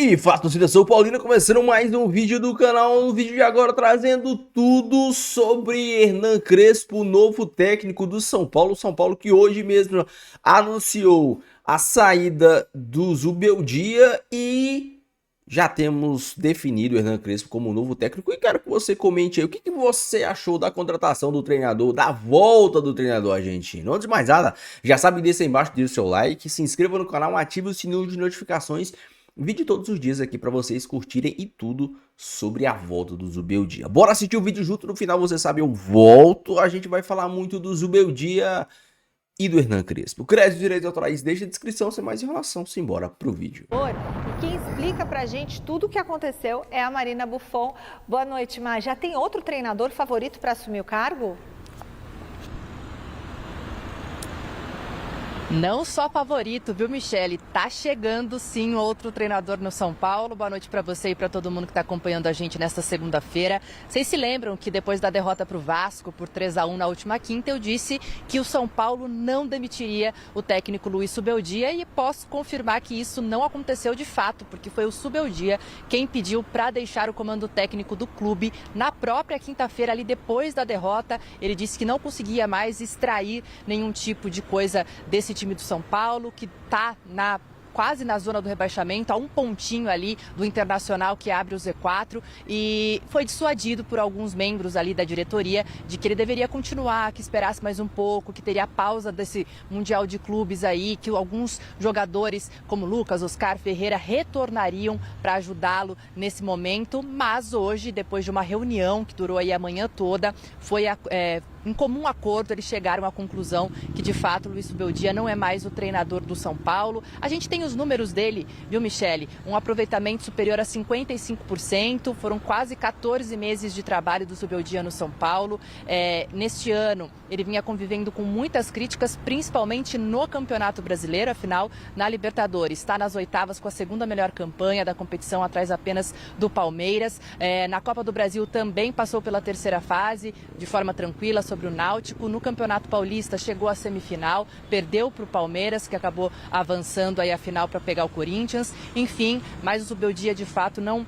E fala, torcida São Paulina, começando mais um vídeo do canal, no vídeo de agora trazendo tudo sobre Hernan Crespo, novo técnico do São Paulo. São Paulo que hoje mesmo anunciou a saída do Zubeldia e já temos definido o Hernan Crespo como novo técnico. E quero que você comente aí o que você achou da contratação do treinador, da volta do treinador argentino. Antes de mais nada, já sabe, deixa aí embaixo, deixa o seu like, se inscreva no canal, ative o sininho de notificações. Vídeo todos os dias aqui para vocês curtirem e tudo sobre a volta do Zubeldia. Bora assistir o vídeo junto, no final você sabe, eu volto. A gente vai falar muito do Zubeldia e do Hernan Crespo. Crédito, direitos autorais, deixa a descrição, sem mais enrolação, simbora pro vídeo. E quem explica pra gente tudo o que aconteceu é a Marina Buffon. Boa noite, Mar. Já tem outro treinador favorito para assumir o cargo? Não só favorito, viu, Michele? Tá chegando sim outro treinador no São Paulo. Boa noite para você e para todo mundo que está acompanhando a gente nesta segunda-feira. Vocês se lembram que depois da derrota para o Vasco por 3-1 na última quinta, eu disse que o São Paulo não demitiria o técnico Luiz Zubeldia e posso confirmar que isso não aconteceu de fato, porque foi o Zubeldia quem pediu para deixar o comando técnico do clube na própria quinta-feira, ali depois da derrota. Ele disse que não conseguia mais extrair nenhum tipo de coisa desse time do São Paulo, que está quase na zona do rebaixamento, a um pontinho ali do Internacional que abre o Z4, e foi dissuadido por alguns membros ali da diretoria de que ele deveria continuar, que esperasse mais um pouco, que teria pausa desse Mundial de Clubes aí, que alguns jogadores como Lucas, Oscar, Ferreira retornariam para ajudá-lo nesse momento, mas hoje, depois de uma reunião que durou aí a manhã toda, foi em comum acordo, eles chegaram à conclusão que, de fato, o Luiz Zubeldia não é mais o treinador do São Paulo. A gente tem os números dele, viu, Michele? Um aproveitamento superior a 55%, foram quase 14 meses de trabalho do Zubeldia no São Paulo. Neste ano, ele vinha convivendo com muitas críticas, principalmente no Campeonato Brasileiro, afinal, na Libertadores. Está nas oitavas com a segunda melhor campanha da competição, atrás apenas do Palmeiras. Na Copa do Brasil também passou pela terceira fase, de forma tranquila, sobre o Náutico. No Campeonato Paulista chegou à semifinal, perdeu para o Palmeiras, que acabou avançando aí a final para pegar o Corinthians. Enfim, mas o Zubeldia de fato não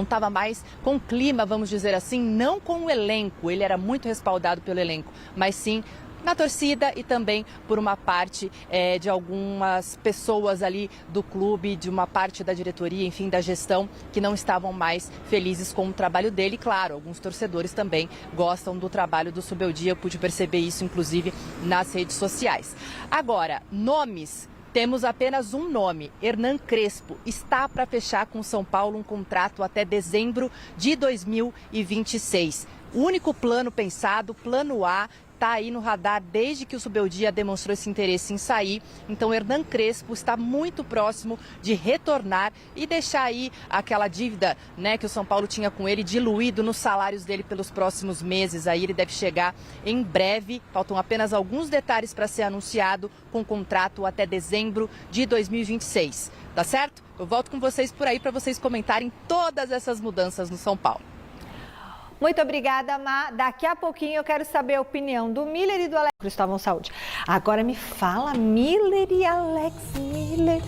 estava mais com clima, vamos dizer assim, não com o elenco. Ele era muito respaldado pelo elenco, mas sim na torcida e também por uma parte de algumas pessoas ali do clube, de uma parte da diretoria, enfim, da gestão, que não estavam mais felizes com o trabalho dele. E, claro, alguns torcedores também gostam do trabalho do Zubeldia, eu pude perceber isso, inclusive, nas redes sociais. Agora, nomes. Temos apenas um nome, Hernan Crespo. Está para fechar com o São Paulo um contrato até dezembro de 2026. O único plano pensado, plano A, está aí no radar desde que o Zubeldia demonstrou esse interesse em sair. Então, Hernan Crespo está muito próximo de retornar e deixar aí aquela dívida, né, que o São Paulo tinha com ele, diluído nos salários dele pelos próximos meses. Aí ele deve chegar em breve. Faltam apenas alguns detalhes para ser anunciado, com contrato até dezembro de 2026. Tá certo? Eu volto com vocês por aí para vocês comentarem todas essas mudanças no São Paulo. Muito obrigada, Má. Daqui a pouquinho eu quero saber a opinião do Miller e do Alex Cristóvão Saúde. Agora me fala, Miller e Alex Miller.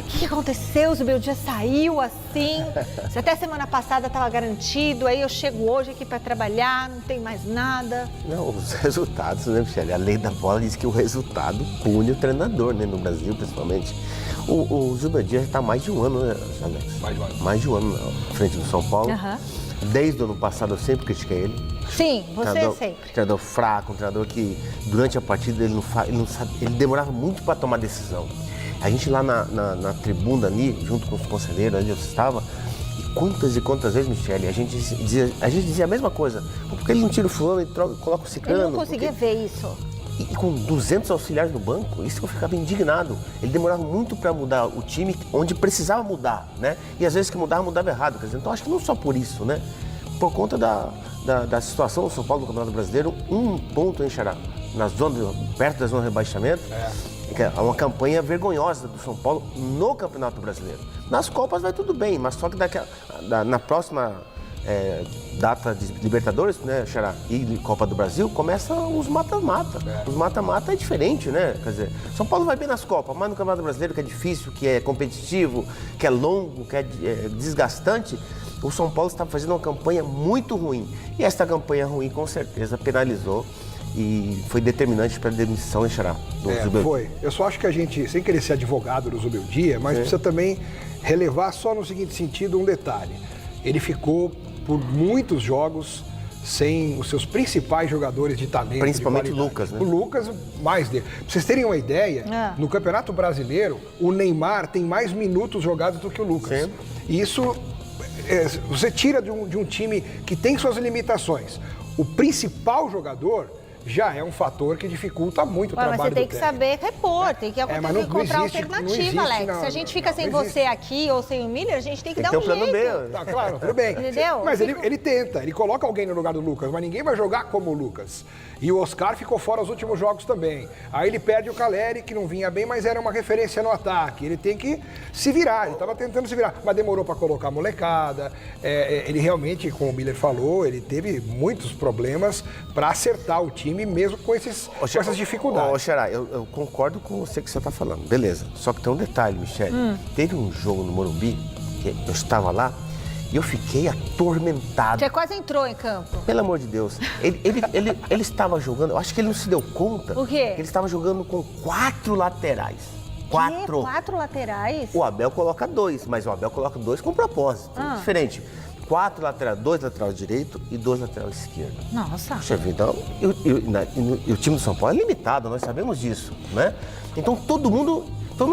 O que aconteceu? O Zubeldia saiu assim. Se até semana passada estava garantido, aí eu chego hoje aqui para trabalhar, não tem mais nada. Não, os resultados, né, Michele? A lei da bola diz que o resultado pune o treinador, né? No Brasil, principalmente. O Zubeldia já está há mais de um ano, né, Alex? Mais de um ano. Mais de um ano à frente do São Paulo. Desde o ano passado eu sempre critiquei ele. Sim, você sempre. Treinador fraco, um treinador que durante a partida ele ele demorava muito para tomar decisão. A gente lá na tribuna ali, junto com os conselheiros, onde eu estava, e quantas vezes, Michele, a gente dizia a mesma coisa. Por que ele não tira o fulano e coloca o ciclano? Eu não conseguia ver isso. E com 200 auxiliares no banco, isso que eu ficava indignado. Ele demorava muito para mudar o time onde precisava mudar, né? E às vezes que mudava errado. Quer dizer, então acho que não só por isso, né? Por conta da situação do São Paulo no Campeonato Brasileiro, um ponto em Xará, perto da zona de rebaixamento, é uma campanha vergonhosa do São Paulo no Campeonato Brasileiro. Nas Copas vai tudo bem, mas só que na próxima data de Libertadores, né, Xará, e Copa do Brasil, começa os mata-mata. Os mata-mata é diferente, né? Quer dizer, São Paulo vai bem nas Copas, mas no Campeonato Brasileiro, que é difícil, que é competitivo, que é longo, que é desgastante, o São Paulo está fazendo uma campanha muito ruim. E esta campanha ruim, com certeza, penalizou e foi determinante para a demissão, Xará, do Zubeldia. Foi. Eu só acho que a gente, sem querer ser advogado do Zubeldia, mas precisa também relevar só no seguinte sentido um detalhe. Ele ficou por muitos jogos sem os seus principais jogadores de talento. Principalmente o Lucas, né? O Lucas, mais dele. Pra vocês terem uma ideia, no Campeonato Brasileiro, o Neymar tem mais minutos jogados do que o Lucas. Sim. E isso, você tira de um time que tem suas limitações. O principal jogador já é um fator que dificulta muito o trabalho do técnico. Mas você tem que saber repor, tem que encontrar alternativa, Alex. Se a gente fica sem você aqui ou sem o Miller, a gente tem que dar um jeito. Tá, claro, tudo bem. Entendeu? Mas ele tenta, ele coloca alguém no lugar do Lucas, mas ninguém vai jogar como o Lucas. E o Oscar ficou fora os últimos jogos também. Aí ele perde o Caleri, que não vinha bem, mas era uma referência no ataque. Ele tem que se virar, ele estava tentando se virar, mas demorou para colocar a molecada. Ele realmente, como o Miller falou, ele teve muitos problemas para acertar o time, mesmo com essas dificuldades. Xará, eu concordo com você que você está falando, beleza. Só que tem um detalhe, Michele. Teve um jogo no Morumbi, que eu estava lá, e eu fiquei atormentado. Você quase entrou em campo. Pelo amor de Deus. Ele estava jogando, eu acho que ele não se deu conta. O quê? Que ele estava jogando com 4 laterais. 4. 4 laterais? O Abel coloca 2, mas o Abel coloca 2 com propósito. Diferente. 4 laterais, 2 laterais direito e 2 laterais esquerdo. Nossa. Puxa vida, e o time do São Paulo é limitado, nós sabemos disso, né? Então todo mundo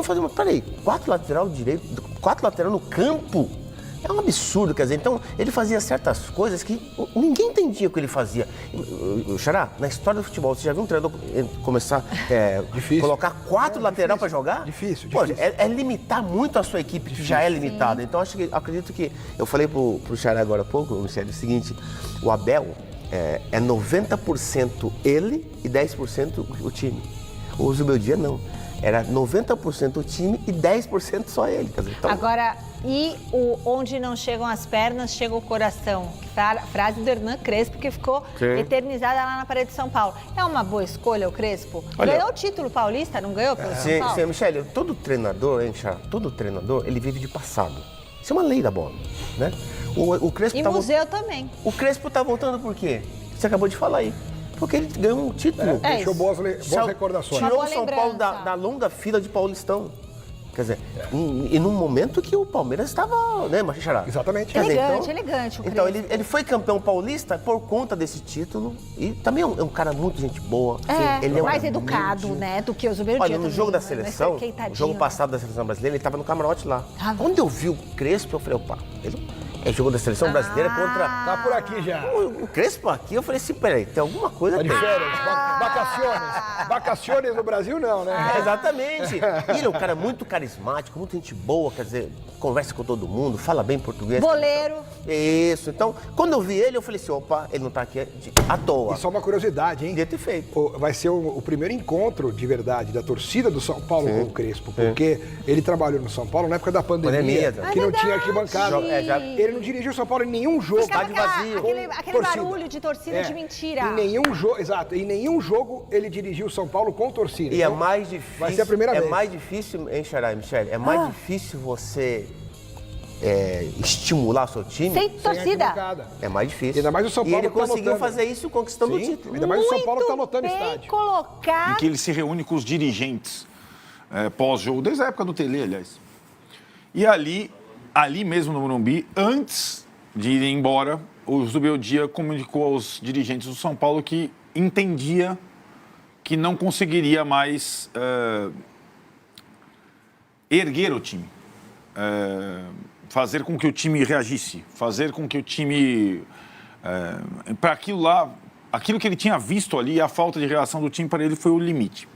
fazia uma... Peraí, 4 lateral direito, 4 lateral no campo? É um absurdo, quer dizer, então ele fazia certas coisas que ninguém entendia o que ele fazia. Xará, na história do futebol, você já viu um treinador começar a colocar 4 lateral para jogar? Difícil. Pô, é limitar muito a sua equipe, que já é limitada. Então acredito que, eu falei pro Xará agora há pouco, Michele, o seguinte, o Abel é 90% ele e 10% o time. O Zubeldia não. Era 90% o time e 10% só ele. Quer dizer, então... Agora, onde não chegam as pernas, chega o coração. Frase do Hernan Crespo, que ficou eternizada lá na parede de São Paulo. É uma boa escolha o Crespo? Ganhou o título paulista, não ganhou pelo São Paulo? Sim, Michele, todo treinador, ele vive de passado. Isso é uma lei da bola, né? O Crespo e museu também. O Crespo tá voltando por quê? Você acabou de falar aí. Porque ele ganhou um título. Deixou boas recordações. Tirou o São Paulo da longa fila de Paulistão. Quer dizer, e num momento que o Palmeiras estava, né, Xará? Exatamente. Elegante o Crespo. Então, ele foi campeão paulista por conta desse título. E também é um cara muito gente boa. Ele é mais educado, né, do que o Zubeldia. Olha, no jogo da seleção, o jogo passado da seleção brasileira, ele estava no camarote lá. Quando eu vi o Crespo, eu falei, opa, é jogo da seleção brasileira contra... Tá por aqui já. O Crespo aqui, eu falei assim, peraí, tem alguma coisa... Tá de férias, vacaciones no Brasil não, né? Exatamente. E ele é um cara muito carismático, muito gente boa, quer dizer, conversa com todo mundo, fala bem português. Boleiro. Isso, então, quando eu vi ele, eu falei assim, opa, ele não tá aqui à toa. E só uma curiosidade, hein? Devia ter feito. Vai ser o primeiro encontro de verdade da torcida do São Paulo com o Crespo, porque ele trabalhou no São Paulo na época da pandemia, que não tinha arquibancada. Ele não dirigiu o São Paulo em nenhum jogo. Estádio vazio. Aquele barulho de torcida de mentira. Em nenhum jogo, exato. Em nenhum jogo ele dirigiu o São Paulo com torcida. E então, é mais difícil. Vai ser a primeira vez. É mais difícil, hein, Xará e Michele? É mais difícil você estimular o seu time. Sem torcida. É mais difícil. Ainda mais o São Paulo. E ele conseguiu fazer isso conquistando o título. Ainda mais o São Paulo tá lotando o estádio. Colocado. E que ele se reúne com os dirigentes pós-jogo, desde a época do Tele, aliás. E ali mesmo no Morumbi, antes de ir embora, o Zubeldia comunicou aos dirigentes do São Paulo que entendia que não conseguiria mais erguer o time, fazer com que o time reagisse, fazer com que o time... para aquilo lá, aquilo que ele tinha visto ali, a falta de reação do time para ele foi o limite.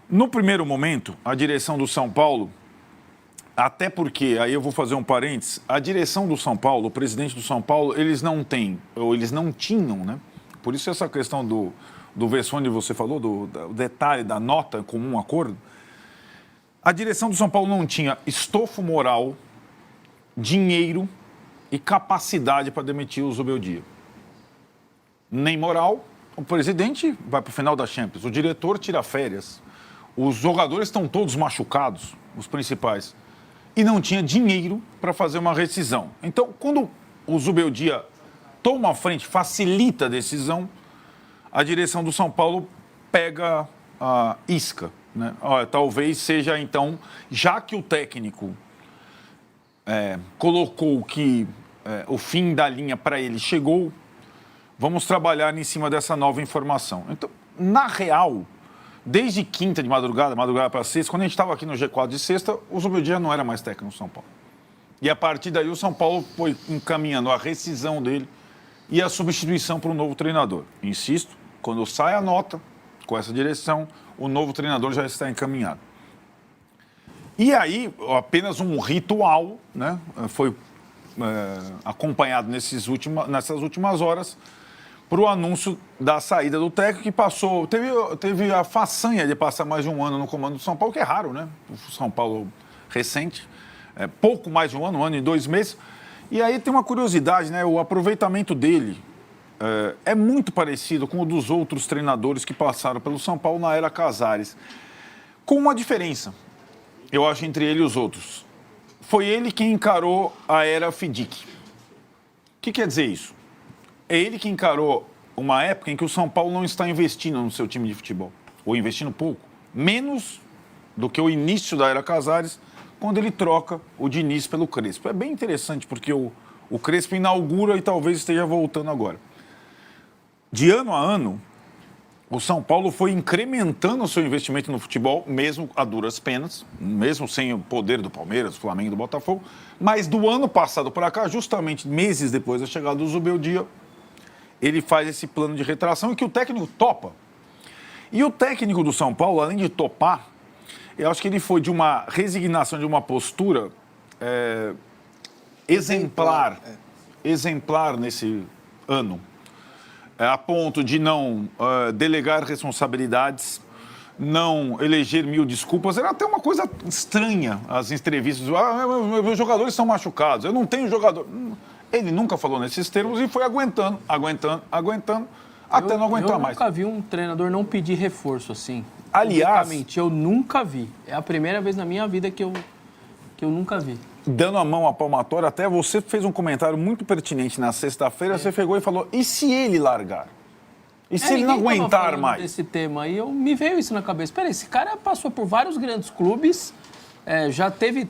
No primeiro momento, a direção do São Paulo, até porque, aí eu vou fazer um parênteses, a direção do São Paulo, o presidente do São Paulo, eles não têm, ou eles não tinham, né? Por isso essa questão do Vessone, você falou, do detalhe da nota comum acordo, a direção do São Paulo não tinha estofo moral, dinheiro e capacidade para demitir o Zubeldia. Nem moral, o presidente vai para o final da Champions, o diretor tira férias, os jogadores estão todos machucados, os principais, e não tinha dinheiro para fazer uma rescisão. Então, quando o Zubeldia toma a frente, facilita a decisão, a direção do São Paulo pega a isca, né? Olha, talvez seja, então, já que o técnico colocou que o fim da linha para ele chegou, vamos trabalhar em cima dessa nova informação. Então, na real, desde quinta de madrugada para sexta, quando a gente estava aqui no G4 de sexta, o Zubeldia não era mais técnico do São Paulo. E a partir daí o São Paulo foi encaminhando a rescisão dele e a substituição para um novo treinador. Insisto, quando sai a nota com essa direção, o novo treinador já está encaminhado. E aí, apenas um ritual, né, foi acompanhado nessas últimas horas para o anúncio da saída do técnico, que passou, teve a façanha de passar mais de um ano no comando do São Paulo, que é raro, né? O São Paulo recente, pouco mais de um ano e 2 meses. E aí tem uma curiosidade, né? O aproveitamento dele é muito parecido com o dos outros treinadores que passaram pelo São Paulo na era Casares, com uma diferença, eu acho, entre ele e os outros. Foi ele quem encarou a era Fidik. O que quer dizer isso? É ele que encarou uma época em que o São Paulo não está investindo no seu time de futebol, ou investindo pouco, menos do que o início da era Casares, quando ele troca o Diniz pelo Crespo. É bem interessante, porque o Crespo inaugura e talvez esteja voltando agora. De ano a ano, o São Paulo foi incrementando o seu investimento no futebol, mesmo a duras penas, mesmo sem o poder do Palmeiras, do Flamengo e do Botafogo, mas do ano passado para cá, justamente meses depois da chegada do Zubeldia, ele faz esse plano de retração e que o técnico topa. E o técnico do São Paulo, além de topar, eu acho que ele foi de uma resignação, de uma postura exemplar nesse ano, a ponto de não delegar responsabilidades, não eleger 1000 desculpas. Era até uma coisa estranha as entrevistas. Meus jogadores estão machucados, eu não tenho jogador. Ele nunca falou nesses termos e foi aguentando, até não aguentar mais. Eu nunca vi um treinador não pedir reforço assim. Aliás, eu nunca vi. É a primeira vez na minha vida que eu nunca vi. Dando a mão à palmatória, até você fez um comentário muito pertinente na sexta-feira, você pegou e falou, e se ele largar? E se ele não aguentar mais? Desse tema aí, me veio isso na cabeça. Peraí, esse cara passou por vários grandes clubes,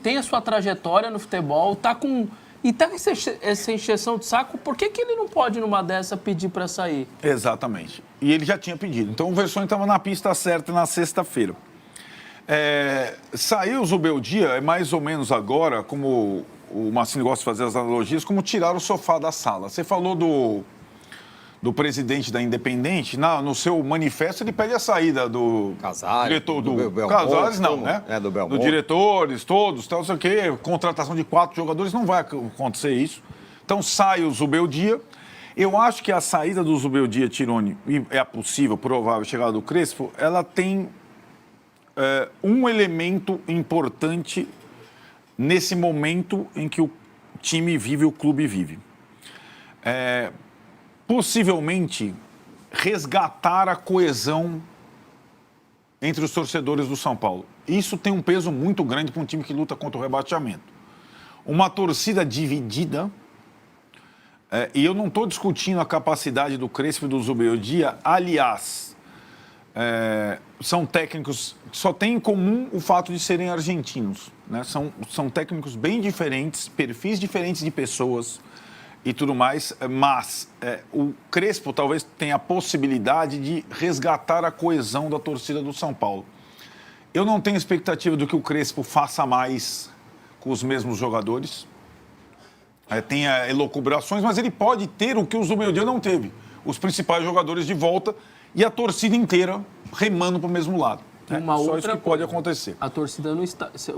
tem a sua trajetória no futebol, tá com essa encheção de saco, por que ele não pode, numa dessa, pedir para sair? Exatamente. E ele já tinha pedido. Então o Versões estava na pista certa na sexta-feira. Saiu o Zubeldia, é mais ou menos agora, como o Marcinho gosta de fazer as analogias, como tirar o sofá da sala. Você falou do presidente da Independente, no seu manifesto ele pede a saída do Casares, diretor do Belmonte, Casares, não, né? Do Belmonte. Dos diretores, todos, tal, não sei o quê, contratação de 4 jogadores, não vai acontecer isso. Então sai o Zubeldia. Eu acho que a saída do Zubeldia, Tironi, e é a possível, provável chegada do Crespo, ela tem um elemento importante nesse momento em que o time vive, o clube vive. Possivelmente resgatar a coesão entre os torcedores do São Paulo. Isso tem um peso muito grande para um time que luta contra o rebaixamento. Uma torcida dividida, e eu não estou discutindo a capacidade do Crespo e do Zubeldia, aliás, são técnicos que só têm em comum o fato de serem argentinos, né? São técnicos bem diferentes, perfis diferentes de pessoas e tudo mais, mas o Crespo talvez tenha a possibilidade de resgatar a coesão da torcida do São Paulo. Eu não tenho expectativa do que o Crespo faça mais com os mesmos jogadores. Tenha elucubrações, mas ele pode ter o que o Zubeldia não teve. Os principais jogadores de volta e a torcida inteira remando para o mesmo lado. Só isso que pode acontecer. A torcida no estádio. Se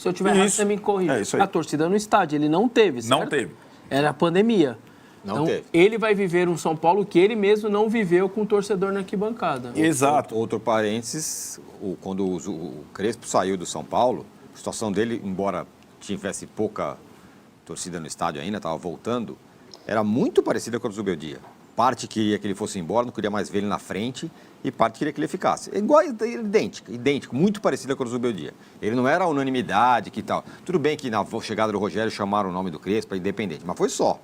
eu tiver errado, você me corrige. Isso aí. A torcida no estádio, ele não teve, certo? Não teve. Era a pandemia. Não teve. Ele vai viver um São Paulo que ele mesmo não viveu com o torcedor na arquibancada. Exato. Outro parênteses, quando o Crespo saiu do São Paulo, a situação dele, embora tivesse pouca torcida no estádio ainda, estava voltando, era muito parecida com a do Zubeldia. Parte queria que ele fosse embora, não queria mais ver ele na frente, e parte queria que ele ficasse. Igual, idêntico, muito parecida com a do Zubeldia. Ele não era a unanimidade, que tal. Tudo bem que na chegada do Rogério chamaram o nome do Crespo, independente, mas foi só.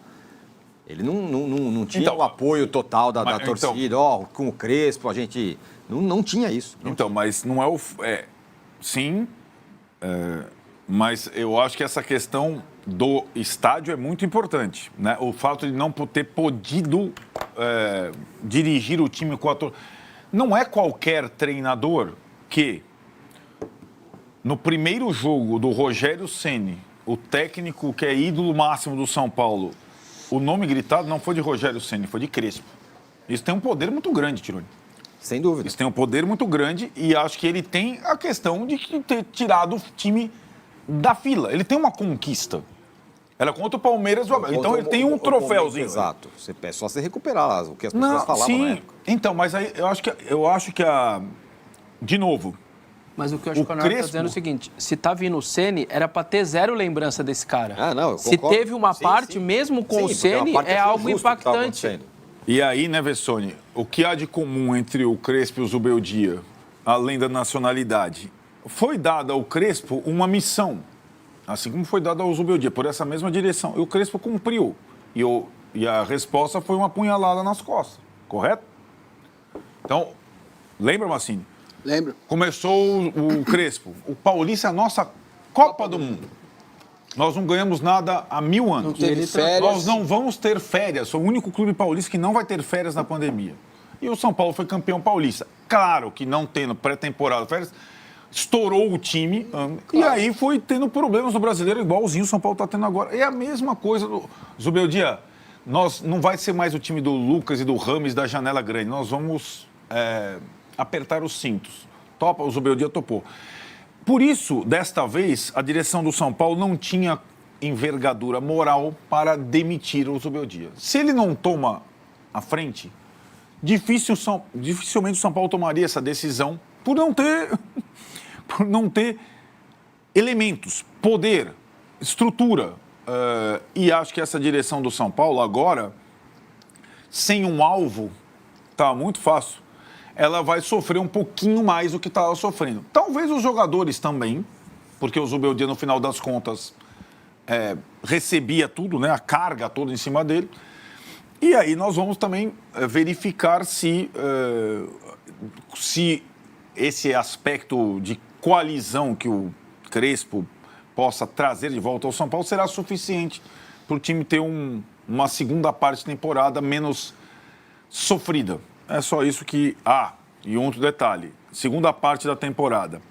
Ele não tinha Então, o apoio total da mas, torcida, com o Crespo, a gente... Não tinha isso. Então, mas não é o... sim, mas eu acho que essa questão do estádio é muito importante, né? O fato de não ter podido dirigir o time com a torcida. Não é qualquer treinador que, no primeiro jogo do Rogério Ceni, o técnico que é ídolo máximo do São Paulo, o nome gritado não foi de Rogério Ceni, foi de Crespo. Isso tem um poder muito grande, Tironi. Sem dúvida. Isso tem um poder muito grande e acho que ele tem a questão de ter tirado o time da fila. Ele tem uma conquista. Era contra o Palmeiras. Então ele tem um troféuzinho. Exato. É só você recuperar o que as pessoas falavam na época. Então, mas aí eu acho que de novo... Mas o que eu acho que o Leonardo está dizendo é o seguinte, se tá vindo o Ceni, era para ter zero lembrança desse cara. Eu se concordo. teve uma parte, mesmo com o Ceni, é algo impactante. E aí, né, Vessone, o que há de comum entre o Crespo e o Zubeldia, além da nacionalidade? Foi dada ao Crespo uma missão, assim como foi dada ao Zubeldia, por essa mesma direção. E o Crespo cumpriu. E a resposta foi uma punhalada nas costas, correto? Então, lembra, Massini? Lembro. Começou o Crespo. O Paulista é a nossa Copa do Mundo. Nós não ganhamos nada há 1000 anos. Não teve férias. Nós não vamos ter férias. Sou o único clube paulista que não vai ter férias na pandemia. E o São Paulo foi campeão paulista. Claro que não tendo pré-temporada, férias, estourou o time. Claro. E aí foi tendo problemas no Brasileiro, igualzinho o São Paulo está tendo agora. É a mesma coisa do Zubeldia. Nós não vai ser mais o time do Lucas e do Rames da janela grande. Nós vamos apertar os cintos. Topa, o Zubeldia topou. Por isso, desta vez, a direção do São Paulo não tinha envergadura moral para demitir o Zubeldia. Se ele não toma a frente, dificilmente o São Paulo tomaria essa decisão por não ter elementos, poder, estrutura. E acho que essa direção do São Paulo agora, sem um alvo, tá muito fácil. Ela vai sofrer um pouquinho mais do que estava sofrendo. Talvez os jogadores também, porque o Zubeldia, no final das contas, recebia tudo, né, a carga toda em cima dele. E aí nós vamos também verificar se esse aspecto de coalizão que o Crespo possa trazer de volta ao São Paulo será suficiente para o time ter uma segunda parte de temporada menos sofrida. É só isso que... e outro detalhe. Segunda parte da temporada.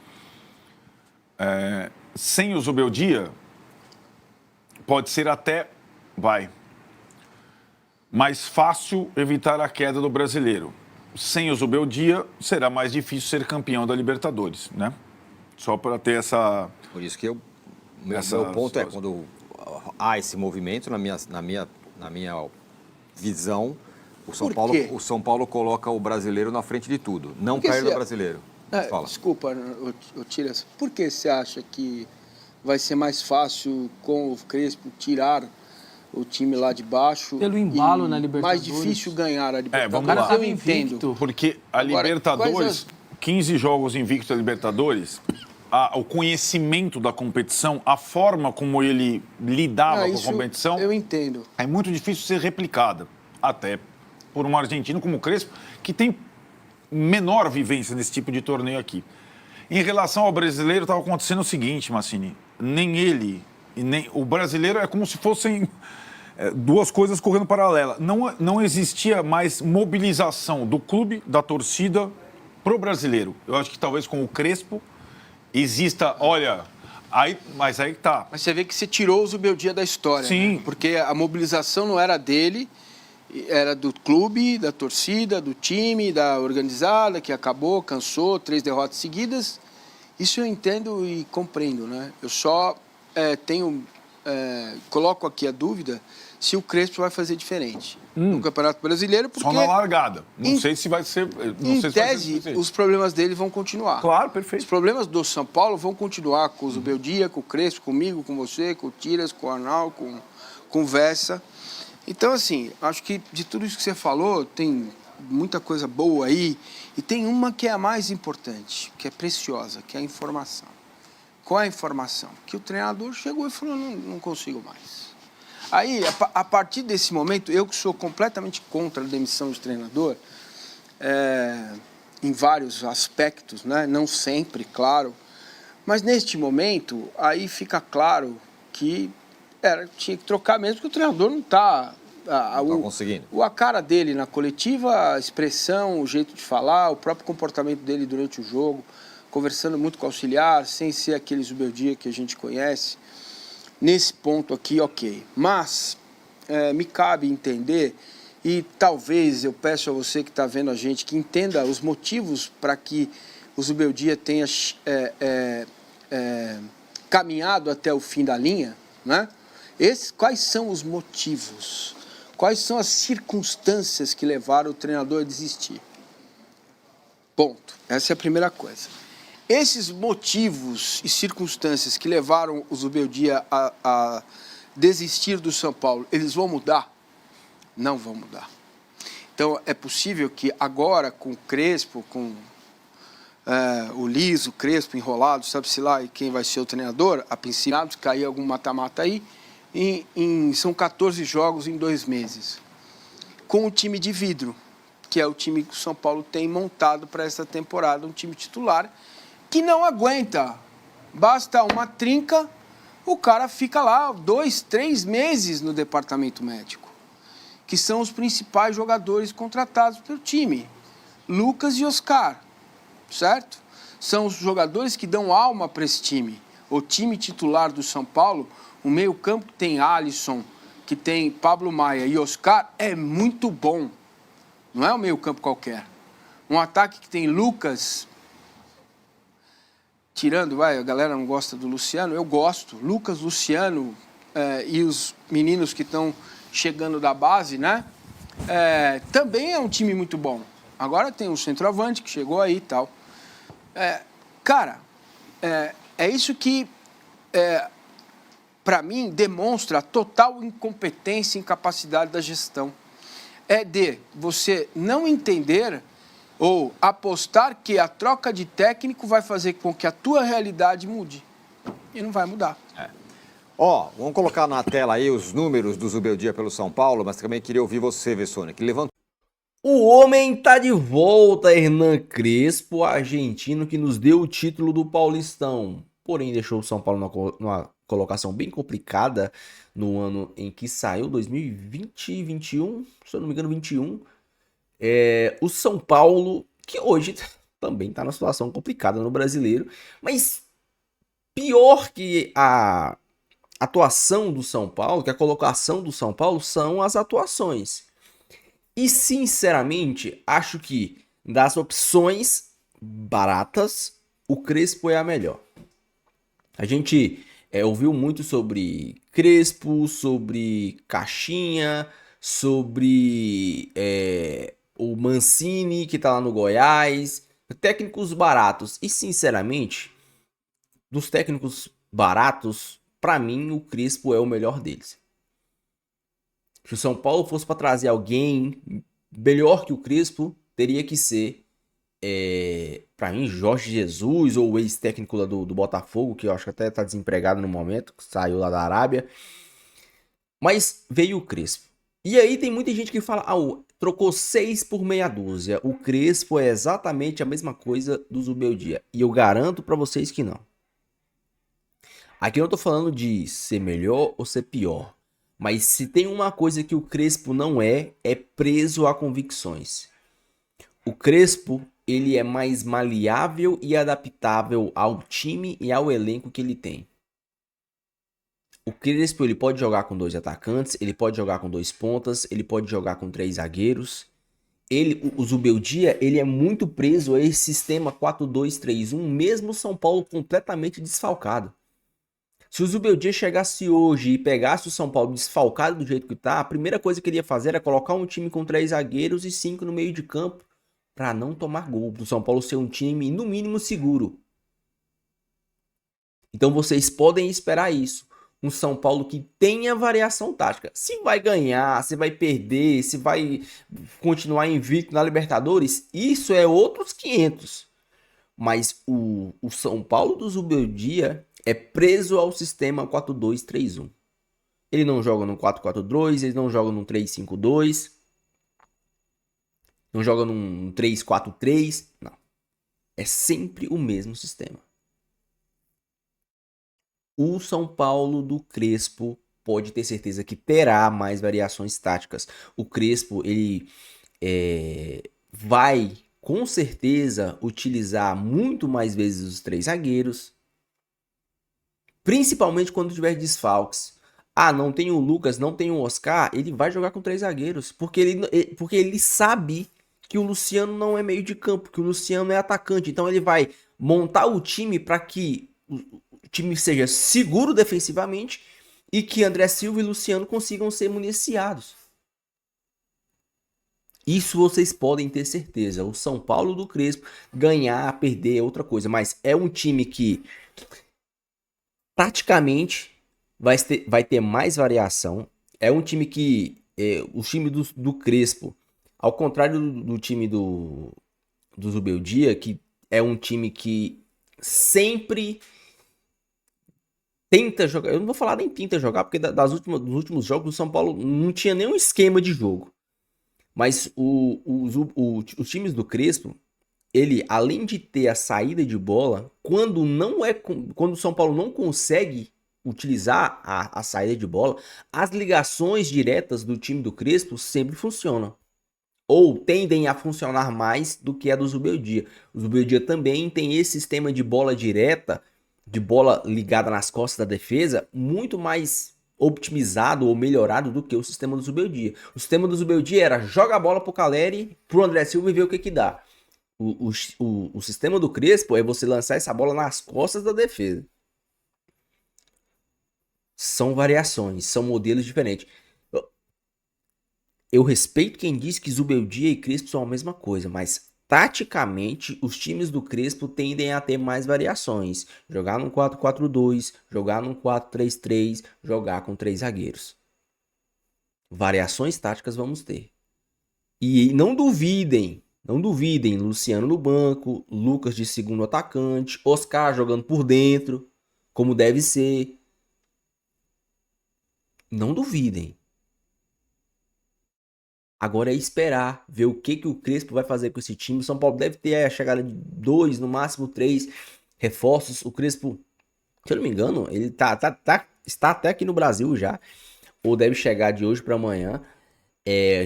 Sem o Zubeldia, pode ser até... mais fácil evitar a queda do brasileiro. Sem o Zubeldia, será mais difícil ser campeão da Libertadores, né? Só para ter essa... Por isso que meu ponto é, quando há esse movimento, na minha visão... O São Paulo coloca o brasileiro na frente de tudo. Não perde o brasileiro. Fala. Desculpa, Tiras. Por que você acha que vai ser mais fácil com o Crespo tirar o time lá de baixo? Pelo embalo na Libertadores. Mais difícil ganhar a Libertadores. Vamos lá. Eu entendo. Porque a Libertadores, 15 jogos invictos da Libertadores, o conhecimento da competição, a forma como ele lidava com a competição... Eu entendo. É muito difícil ser replicada. Até por um argentino como o Crespo, que tem menor vivência nesse tipo de torneio aqui. Em relação ao brasileiro, estava acontecendo o seguinte, Massini, nem ele, nem o brasileiro é como se fossem duas coisas correndo paralela. Não existia mais mobilização do clube, da torcida, para o brasileiro. Eu acho que talvez com o Crespo exista, mas aí tá. Mas você vê que você tirou o Zubeldia da história, sim, né? Porque a mobilização não era dele, era do clube, da torcida, do time, da organizada, que acabou, cansou, 3 derrotas seguidas. Isso eu entendo e compreendo, né? Eu só tenho coloco aqui a dúvida se o Crespo vai fazer diferente no Campeonato Brasileiro, porque Só na largada. Não sei se vai ser. Não em sei se vai ser tese, suficiente. os problemas dele vão continuar. Claro, Os perfeito. problemas do São Paulo vão continuar com o Zubeldia, com o Crespo, comigo, com você, com o Tiras, com o Arnal, com o Vessa. Então, assim, acho que de tudo isso que você falou, tem muita coisa boa aí. E tem uma que é a mais importante, que é preciosa, que é a informação. Qual é a informação? Que o treinador chegou e falou, não consigo mais. Aí, a partir desse momento, eu que sou completamente contra a demissão de treinador, em vários aspectos, né? Não sempre, claro, mas neste momento, aí fica claro que tinha que trocar mesmo, porque o treinador não está... Não tá conseguindo. A cara dele na coletiva, a expressão, o jeito de falar, o próprio comportamento dele durante o jogo, conversando muito com o auxiliar, sem ser aquele Zubeldia que a gente conhece. Nesse ponto aqui, ok. Mas me cabe entender, e talvez eu peço a você que está vendo a gente que entenda os motivos para que o Zubeldia tenha caminhado até o fim da linha, né? Quais são os motivos? Quais são as circunstâncias que levaram o treinador a desistir? Ponto. Essa é a primeira coisa. Esses motivos e circunstâncias que levaram o Zubeldia a desistir do São Paulo, eles vão mudar? Não vão mudar. Então, é possível que agora, com o Crespo, com o Liso, o Crespo enrolado, sabe-se lá, e quem vai ser o treinador, a princípio, cair algum mata-mata aí, são 14 jogos em 2 meses. Com o time de vidro, que é o time que o São Paulo tem montado para essa temporada, um time titular, que não aguenta. Basta uma trinca, o cara fica lá 2, 3 meses no departamento médico, que são os principais jogadores contratados pelo time, Lucas e Oscar, certo? São os jogadores que dão alma para esse time. O time titular do São Paulo, o meio-campo que tem Alisson, que tem Pablo Maia e Oscar, é muito bom. Não é um meio-campo qualquer. Um ataque que tem Lucas, tirando, a galera não gosta do Luciano, eu gosto. Lucas, Luciano e os meninos que estão chegando da base, né? Também é um time muito bom. Agora tem um centroavante que chegou aí e tal. Cara, é isso que, para mim, demonstra a total incompetência e incapacidade da gestão. É de você não entender ou apostar que a troca de técnico vai fazer com que a tua realidade mude. E não vai mudar. Vamos colocar na tela aí os números do Zubeldia pelo São Paulo, mas também queria ouvir você, Vessone, que levantou. O homem tá de volta, Hernan Crespo, argentino que nos deu o título do Paulistão. Porém, deixou o São Paulo numa colocação bem complicada no ano em que saiu, 2020 e 21, se eu não me engano, 21. O São Paulo, que hoje também tá numa situação complicada no Brasileiro, mas pior que a atuação do São Paulo, que a colocação do São Paulo, são as atuações. E, sinceramente, acho que das opções baratas, o Crespo é a melhor. A gente ouviu muito sobre Crespo, sobre Caixinha, sobre o Mancini, que tá lá no Goiás. Técnicos baratos. E, sinceramente, dos técnicos baratos, para mim, o Crespo é o melhor deles. Se o São Paulo fosse para trazer alguém melhor que o Crespo, teria que ser, para mim, Jorge Jesus ou o ex-técnico lá do Botafogo, que eu acho que até está desempregado no momento, que saiu lá da Arábia. Mas veio o Crespo. E aí tem muita gente que fala, trocou 6 por meia dúzia. O Crespo é exatamente a mesma coisa do Zubeldia. E eu garanto para vocês que não. Aqui eu não tô falando de ser melhor ou ser pior. Mas se tem uma coisa que o Crespo não é preso a convicções. O Crespo, ele é mais maleável e adaptável ao time e ao elenco que ele tem. O Crespo, ele pode jogar com 2 atacantes, ele pode jogar com 2 pontas, ele pode jogar com 3 zagueiros. O Zubeldia, ele é muito preso a esse sistema 4-2-3-1, mesmo o São Paulo completamente desfalcado. Se o Zubeldia chegasse hoje e pegasse o São Paulo desfalcado do jeito que tá, a primeira coisa que ele ia fazer era colocar um time com 3 zagueiros e 5 no meio de campo para não tomar gol, do São Paulo ser um time no mínimo seguro. Então vocês podem esperar isso. Um São Paulo que tenha variação tática. Se vai ganhar, se vai perder, se vai continuar invicto na Libertadores, isso é outros 500. Mas o São Paulo do Zubeldia é preso ao sistema 4-2-3-1. Ele não joga no 4-4-2, ele não joga no 3-5-2, não joga num 3-4-3, não. É sempre o mesmo sistema. O São Paulo do Crespo pode ter certeza que terá mais variações táticas. O Crespo, ele vai, com certeza, utilizar muito mais vezes os 3 zagueiros. Principalmente quando tiver desfalques. Ah, não tem o Lucas, não tem o Oscar, ele vai jogar com 3 zagueiros. Porque ele sabe que o Luciano não é meio de campo, que o Luciano é atacante. Então ele vai montar o time para que o time seja seguro defensivamente e que André Silva e Luciano consigam ser municiados. Isso vocês podem ter certeza. O São Paulo do Crespo ganhar, perder é outra coisa. Mas é um time que taticamente vai ter mais variação. É um time que o time do Crespo, ao contrário do time do Zubeldia, que é um time que sempre tenta jogar. Eu não vou falar nem tenta jogar, porque dos últimos jogos o São Paulo não tinha nenhum esquema de jogo. Mas os times do Crespo, ele, além de ter a saída de bola, quando o São Paulo não consegue utilizar a saída de bola, as ligações diretas do time do Crespo sempre funcionam. Ou tendem a funcionar mais do que a do Zubeldia. O Zubeldia também tem esse sistema de bola direta, de bola ligada nas costas da defesa, muito mais optimizado ou melhorado do que o sistema do Zubeldia. O sistema do Zubeldia era joga a bola pro Caleri, pro André Silva e ver o que dá. O sistema do Crespo é você lançar essa bola nas costas da defesa. São variações, são modelos diferentes. Eu respeito quem diz que Zubeldia e Crespo são a mesma coisa, mas taticamente os times do Crespo tendem a ter mais variações. Jogar num 4-4-2, jogar num 4-3-3, jogar com 3 zagueiros. Variações táticas vamos ter. E não duvidem, Luciano no banco, Lucas de segundo atacante, Oscar jogando por dentro, como deve ser. Não duvidem. Agora é esperar, ver o que o Crespo vai fazer com esse time. O São Paulo deve ter a chegada de 2, no máximo 3 reforços. O Crespo, se eu não me engano, ele está até aqui no Brasil já. Ou deve chegar de hoje para amanhã.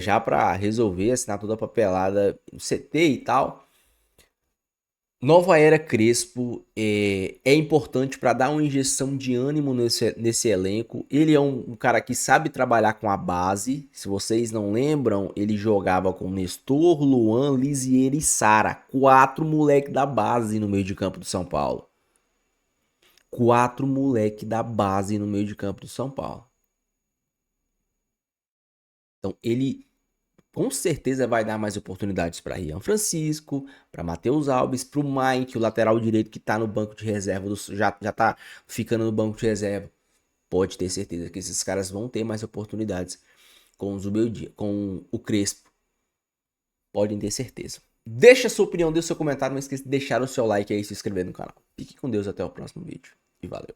Já para resolver, assinar toda a papelada no CT e tal. Nova era Crespo é importante para dar uma injeção de ânimo nesse elenco. Ele é um cara que sabe trabalhar com a base. Se vocês não lembram, ele jogava com Nestor, Luan, Lisieiro e Sara. 4 moleque da base no meio de campo do São Paulo. 4 moleque da base no meio de campo do São Paulo. Então ele com certeza vai dar mais oportunidades para Rian Francisco, para Matheus Alves, para o Mike, o lateral direito que está no banco de reserva, já está ficando no banco de reserva. Pode ter certeza que esses caras vão ter mais oportunidades com o Zubeldia, com o Crespo. Podem ter certeza. Deixa a sua opinião, deixa o seu comentário, não esqueça de deixar o seu like aí e se inscrever no canal. Fique com Deus, até o próximo vídeo e valeu.